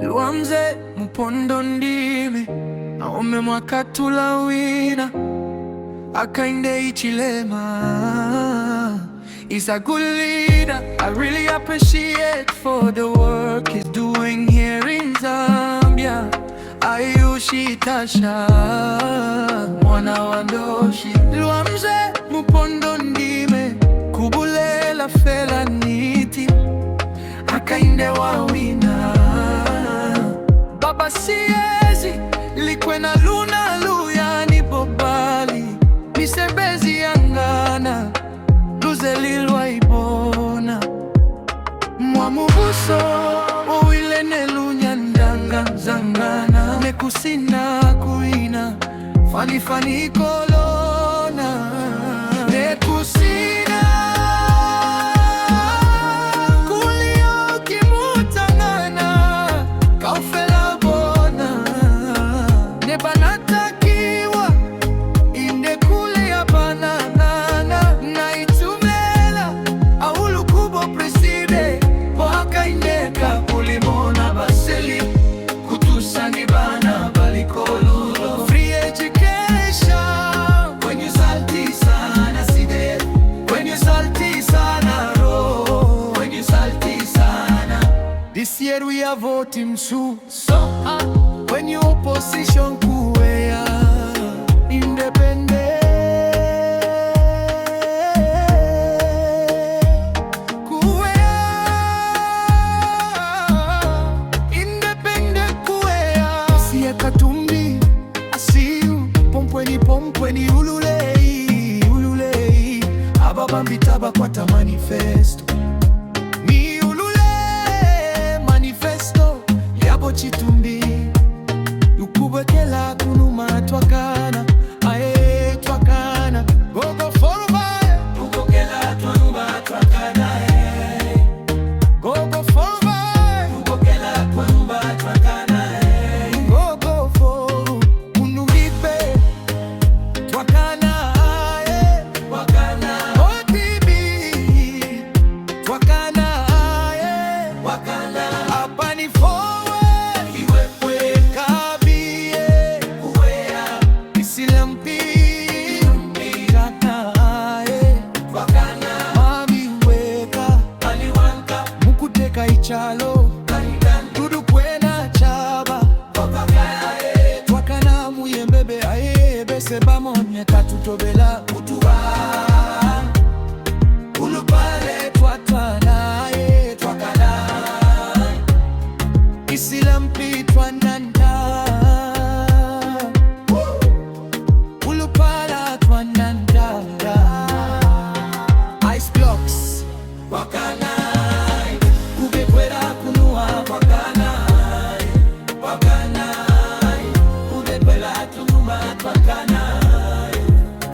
Luamze mupondo ndime aome mwakatula wina akainde ichilema. He's a good leader, I really appreciate for the work he's doing here in Zambia. Ayushi Tasha mwana wa Ndoshi. Luamze mupondo ndime kubulela fela niti akainde wawina. Baba siezi likwe na luna luyani bobali misebezi yangana luzelilwa ibona mwamubuso owile nelunya ndanga zangana nekusina kuina fani kolona nekusina kulio kimutangana kaufela bona nebanatakiwa inde kule ya banana naitumela aulu kubo preside waka indeka kulimona baseli kutusani bana balikolo free education when you salty sana side when you salty sana ro when you salty sana. This year we are voting so when you opposition kuwea independent kuwea independent kuwea siye Katumbi asiu pompweni ululei ababambitaba kwa ta manifesto ni ulule manifesto yabo Chitumbi ukubekela kunuma twakana ae twakana gogo forward ukokela twanuma twakana gogo forward ukokela twanuma twakana gogo forward unulipe twakana wakana OTB twakana wakana apani forward iwewe kabie uwea isilampi kata wakana mami weka aliwanka mukuteka ichalo dudu kwena chaba twakana muyembebe aye bese bamonye katutobela utuwa ulupale twatwana twakana isilampi twananda ulupala twananda ice blocks wakana ubekwera kunua wakana ubekwera tunuma twakana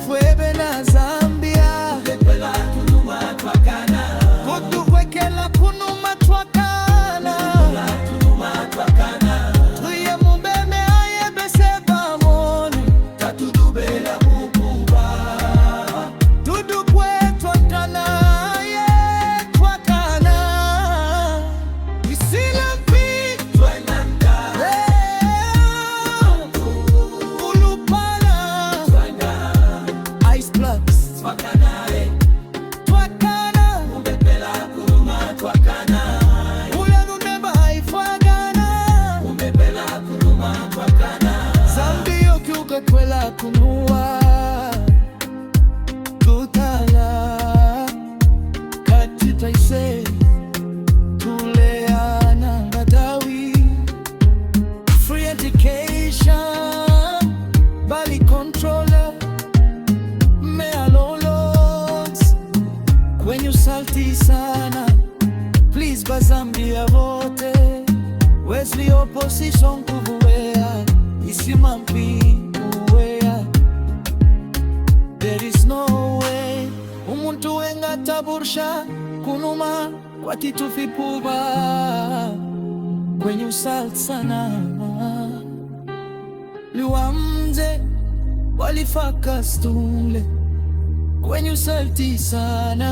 fwebe na Zambia ubekwera tunuma twakana kutuwekela kunuma twakana tuye mubeme aye bese bamoni tatudubela bububa dudu kwe twakana twakana isilampi twananda ulupala ice blocks twakana ubepela kuruma twakana ulanuneba haifagana ubepela kuruma twakana Zambia kiuka kwela kunua tutala katita ise tuleana ngadawi free education bali controller mealologs kwenye salty sana please bazambia vote Wesley opposition kuvuwea isimampi kuwea there is no way umuntu wenga tabursha kunuma kwa titufipuba kwenye salt sana Luamze walifaka stule kwenye salty sana